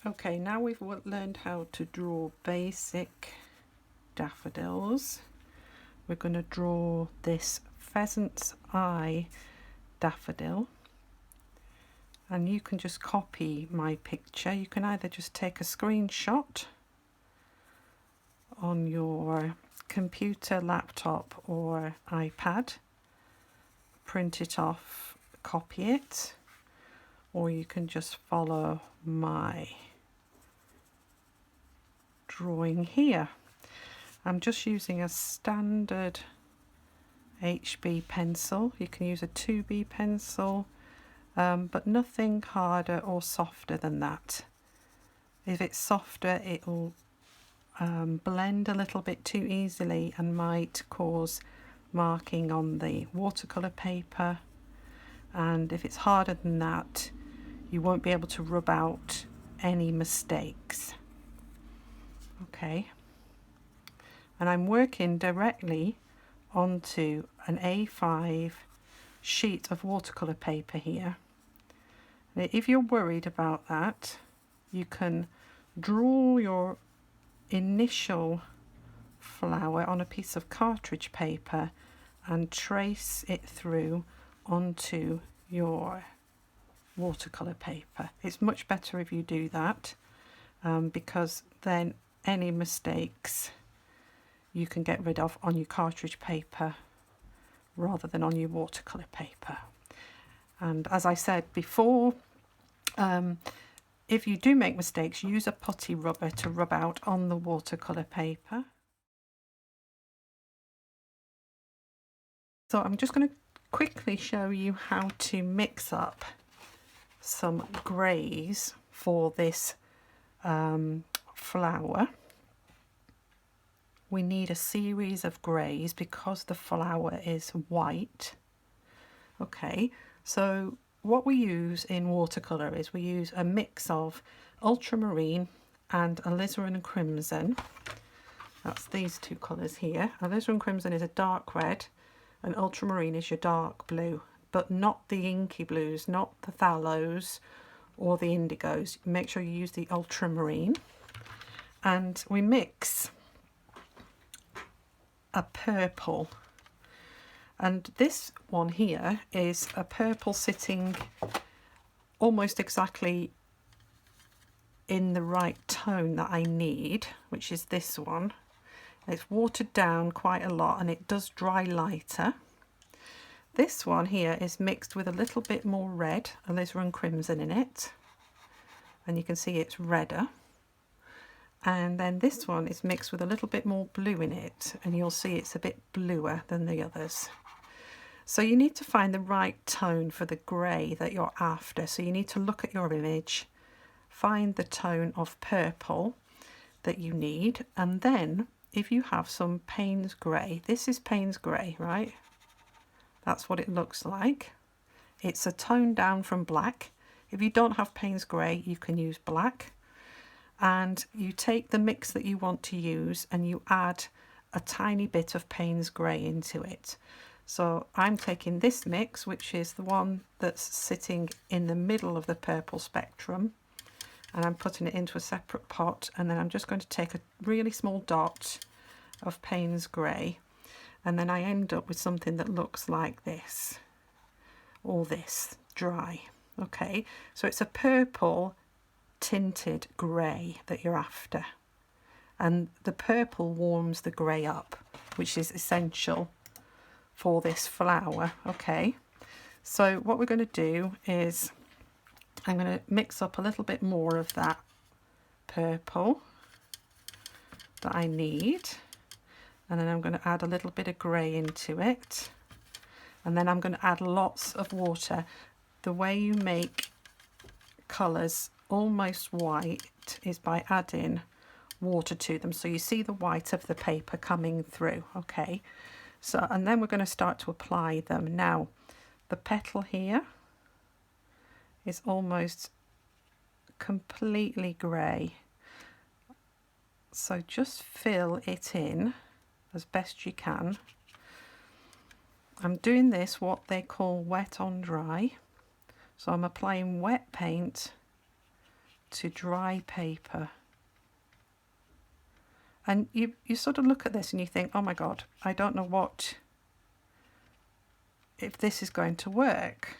Okay, now we've learned how to draw basic daffodils. We're going to draw this pheasant's eye daffodil, and you can just copy my picture. You can either just take a screenshot on your computer, laptop or iPad, print it off, copy it, or you can just follow my drawing here. I'm just using a standard HB pencil. You can use a 2B pencil, but nothing harder or softer than that. If it's softer, it'll blend a little bit too easily and might cause marking on the watercolour paper, and if it's harder than that, you won't be able to rub out any mistakes. Okay, and I'm working directly onto an A5 sheet of watercolour paper here. Now, if you're worried about that, you can draw your initial flower on a piece of cartridge paper and trace it through onto your watercolour paper. It's much better if you do that, because then any mistakes you can get rid of on your cartridge paper rather than on your watercolour paper. And as I said before, if you do make mistakes, use a putty rubber to rub out on the watercolour paper. So I'm just going to quickly show you how to mix up some greys for this flower. We need a series of greys because the flower is white. Okay, so what we use in watercolour is we use a mix of ultramarine and alizarin crimson. That's these two colours here. Alizarin crimson is a dark red and ultramarine is your dark blue, but not the inky blues, not the phthalates or the indigos. Make sure you use the ultramarine. And we mix a purple, and this one here is a purple sitting almost exactly in the right tone that I need, which is this one. It's watered down quite a lot and it does dry lighter. This one here is mixed with a little bit more red, alizarin crimson in it, and you can see it's redder. And then this one is mixed with a little bit more blue in it, and you'll see it's a bit bluer than the others. So you need to find the right tone for the grey that you're after. So you need to look at your image, find the tone of purple that you need, and then if you have some Payne's grey, this is Payne's grey, right? That's what it looks like. It's a tone down from black. If you don't have Payne's grey, you can use black. And you take the mix that you want to use and you add a tiny bit of Payne's grey into it. So I'm taking this mix, which is the one that's sitting in the middle of the purple spectrum, and I'm putting it into a separate pot, and then I'm just going to take a really small dot of Payne's grey, and then I end up with something that looks like this, or this, dry. Okay, so it's a purple tinted grey that you're after, and the purple warms the grey up, which is essential for this flower. Okay, so what we're going to do is I'm going to mix up a little bit more of that purple that I need, and then I'm going to add a little bit of grey into it, and then I'm going to add lots of water. The way you make colours almost white is by adding water to them, so you see the white of the paper coming through. Okay, so and then we're going to start to apply them. Now the petal here is almost completely grey, so just fill it in as best you can. I'm doing this what they call wet on dry, so I'm applying wet paint to dry paper. And you sort of look at this and you think, oh my God, I don't know if this is going to work.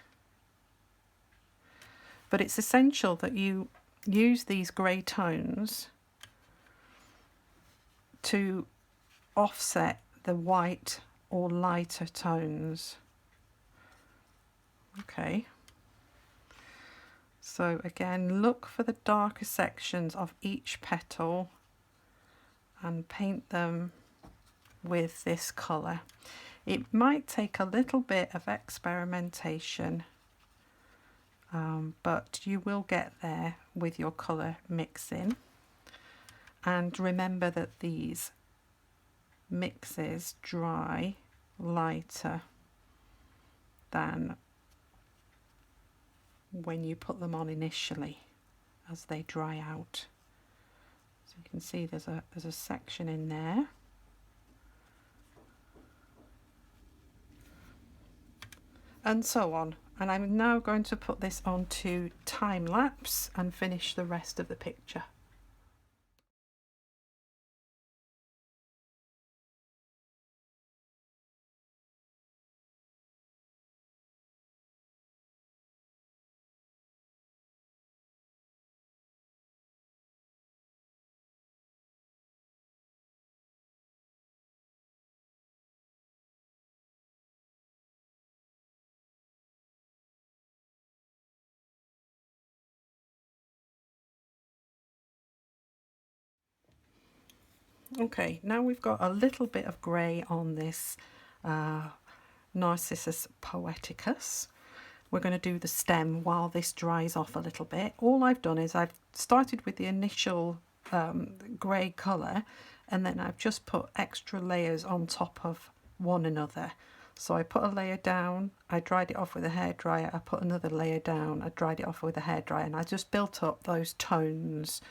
But it's essential that you use these grey tones to offset the white or lighter tones. Okay. So again, look for the darker sections of each petal and paint them with this colour. It might take a little bit of experimentation, but you will get there with your colour mixing. And remember that these mixes dry lighter than when you put them on initially as they dry out. So you can see there's a section in there. And so on. And I'm now going to put this onto time lapse and finish the rest of the picture. Okay, now we've got a little bit of grey on this Narcissus poeticus. We're going to do the stem while this dries off a little bit. All I've done is I've started with the initial grey colour, and then I've just put extra layers on top of one another. So I put a layer down, I dried it off with a hairdryer, I put another layer down, I dried it off with a hairdryer, and I just built up those tones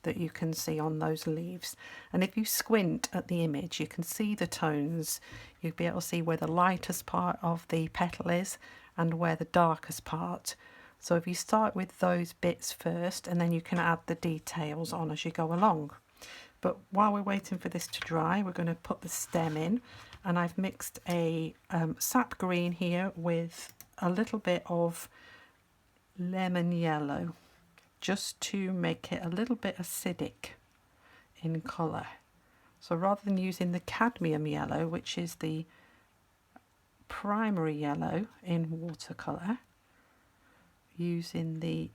that you can see on those leaves. And if you squint at the image, you can see the tones. You'll be able to see where the lightest part of the petal is and where the darkest part. So if you start with those bits first, and then you can add the details on as you go along. But while we're waiting for this to dry, we're going to put the stem in, and I've mixed a sap green here with a little bit of lemon yellow, just to make it a little bit acidic in colour. So rather than using the cadmium yellow, which is the primary yellow in watercolour, using the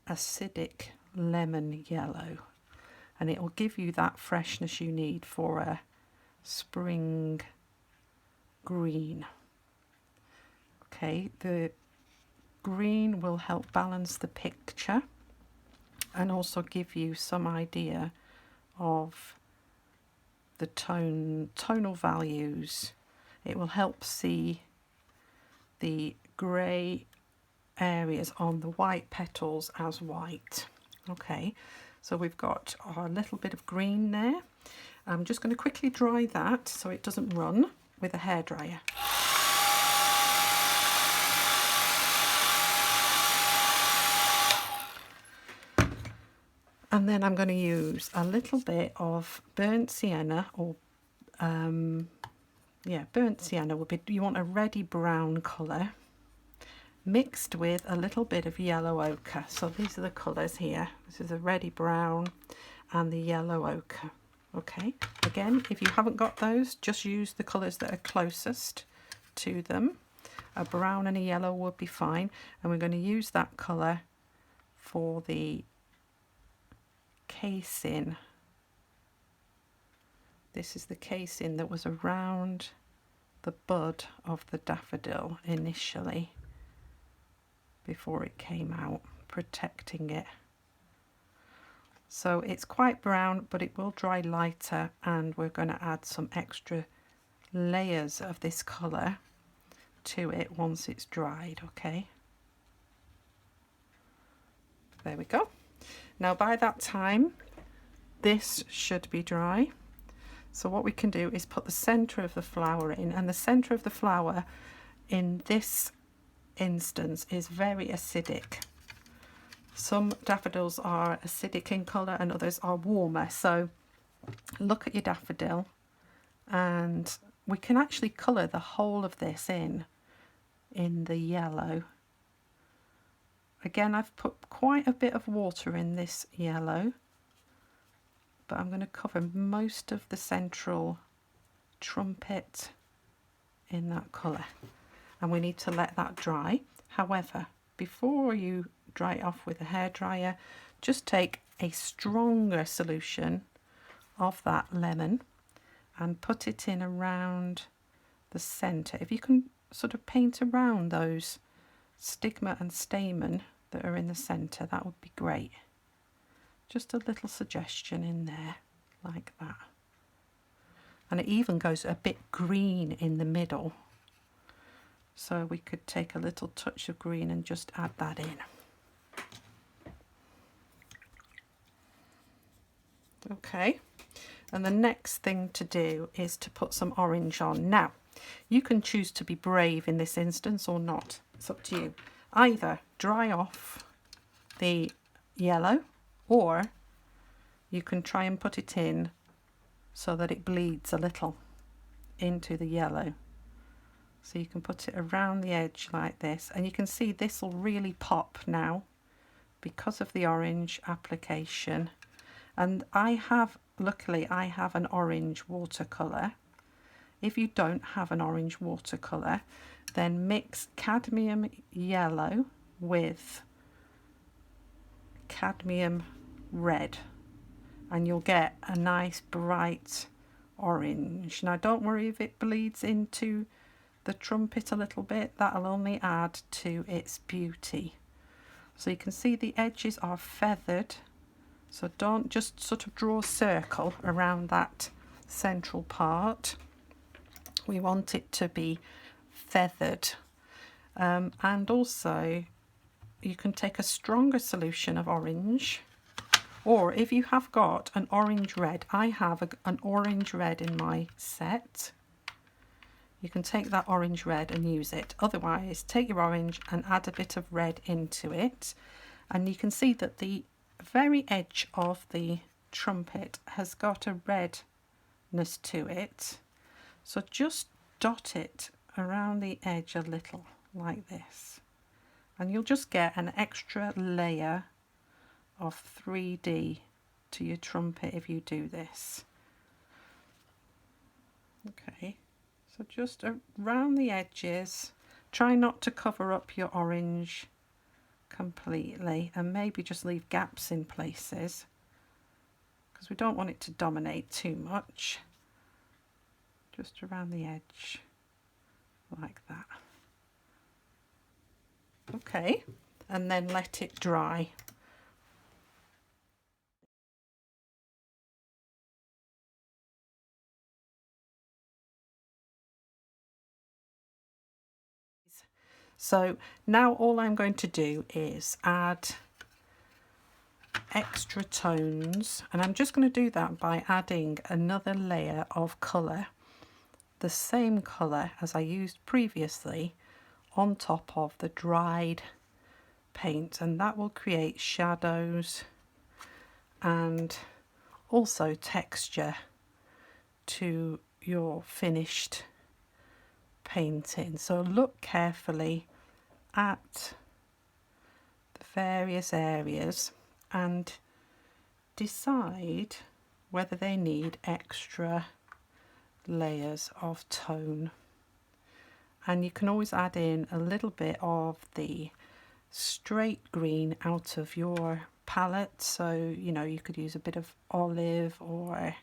acidic lemon yellow, and it will give you that freshness you need for a spring green. Okay, the green will help balance the picture and also give you some idea of the tonal values. It will help see the grey areas on the white petals as white. Okay, so we've got our little bit of green there. I'm just going to quickly dry that so it doesn't run with a hairdryer. And then I'm going to use a little bit of burnt sienna, or burnt sienna would be, you want a reddy brown colour, mixed with a little bit of yellow ochre. So these are the colours here. This is a reddy brown and the yellow ochre. Okay, again, if you haven't got those, just use the colours that are closest to them. A brown and a yellow would be fine. And we're going to use that colour for the casing. This is the casing that was around the bud of the daffodil initially, before it came out, protecting it. So it's quite brown, but it will dry lighter, and we're going to add some extra layers of this colour to it once it's dried. Okay, there we go. Now by that time this should be dry, so what we can do is put the centre of the flower in, and the centre of the flower in this instance is very acidic. Some daffodils are acidic in colour and others are warmer. So look at your daffodil, and we can actually colour the whole of this in the yellow. Again, I've put quite a bit of water in this yellow, but I'm going to cover most of the central trumpet in that colour, and we need to let that dry. However, before you dry it off with a hairdryer, just take a stronger solution of that lemon and put it in around the centre. If you can sort of paint around those stigma and stamen that are in the centre, that would be great. Just a little suggestion in there like that. And it even goes a bit green in the middle, so we could take a little touch of green and just add that in. Okay, and the next thing to do is to put some orange on. Now, you can choose to be brave in this instance or not. It's up to you. Either dry off the yellow, or you can try and put it in so that it bleeds a little into the yellow. So you can put it around the edge like this, and you can see this will really pop now because of the orange application. And luckily I have an orange watercolour. If you don't have an orange watercolour, then mix cadmium yellow with cadmium red, and you'll get a nice bright orange. Now don't worry if it bleeds into the trumpet a little bit, that'll only add to its beauty. So you can see the edges are feathered, so don't just sort of draw a circle around that central part. We want it to be feathered. And also you can take a stronger solution of orange, or if you have got an orange red, I have an orange red in my set, you can take that orange red and use it. Otherwise, take your orange and add a bit of red into it, and you can see that the very edge of the trumpet has got a redness to it. So just dot it around the edge a little like this, and you'll just get an extra layer of 3D to your trumpet if you do this. Okay, so just around the edges, try not to cover up your orange completely, and maybe just leave gaps in places because we don't want it to dominate too much. Just around the edge like that. Okay, and then let it dry. So now all I'm going to do is add extra tones, and I'm just going to do that by adding another layer of colour, the same colour as I used previously, on top of the dried paint, and that will create shadows and also texture to your finished painting. So look carefully at the various areas and decide whether they need extra layers of tone. And you can always add in a little bit of the straight green out of your palette. So, you know, you could use a bit of olive or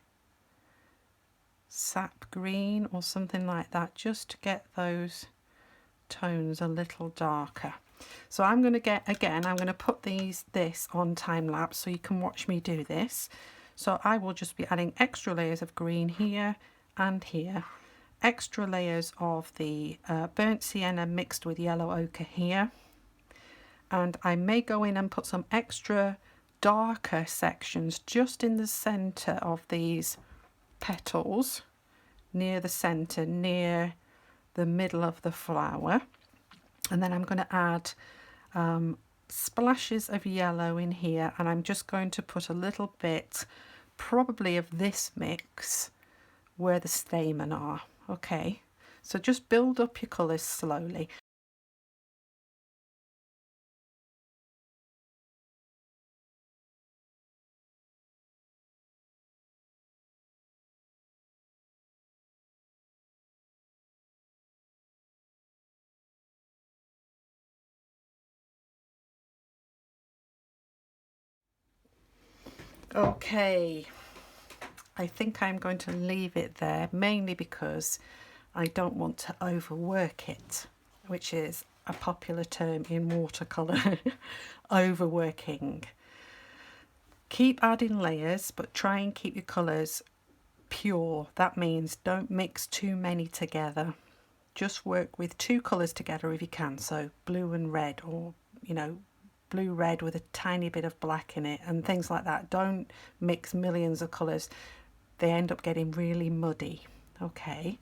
sap green or something like that, just to get those tones a little darker. So I'm going to I'm going to put this on time lapse so you can watch me do this. So I will just be adding extra layers of green here and here, extra layers of the burnt sienna mixed with yellow ochre here, and I may go in and put some extra darker sections just in the center of these petals, near the center, near the middle of the flower. And then I'm going to add splashes of yellow in here, and I'm just going to put a little bit, probably of this mix, where the stamen are. Okay, so just build up your colours slowly. Okay, I think I'm going to leave it there, mainly because I don't want to overwork it, which is a popular term in watercolour, overworking. Keep adding layers, but try and keep your colours pure. That means don't mix too many together. Just work with two colours together if you can, so blue and red, or you know, blue red with a tiny bit of black in it and things like that. Don't mix millions of colours, they end up getting really muddy. Okay,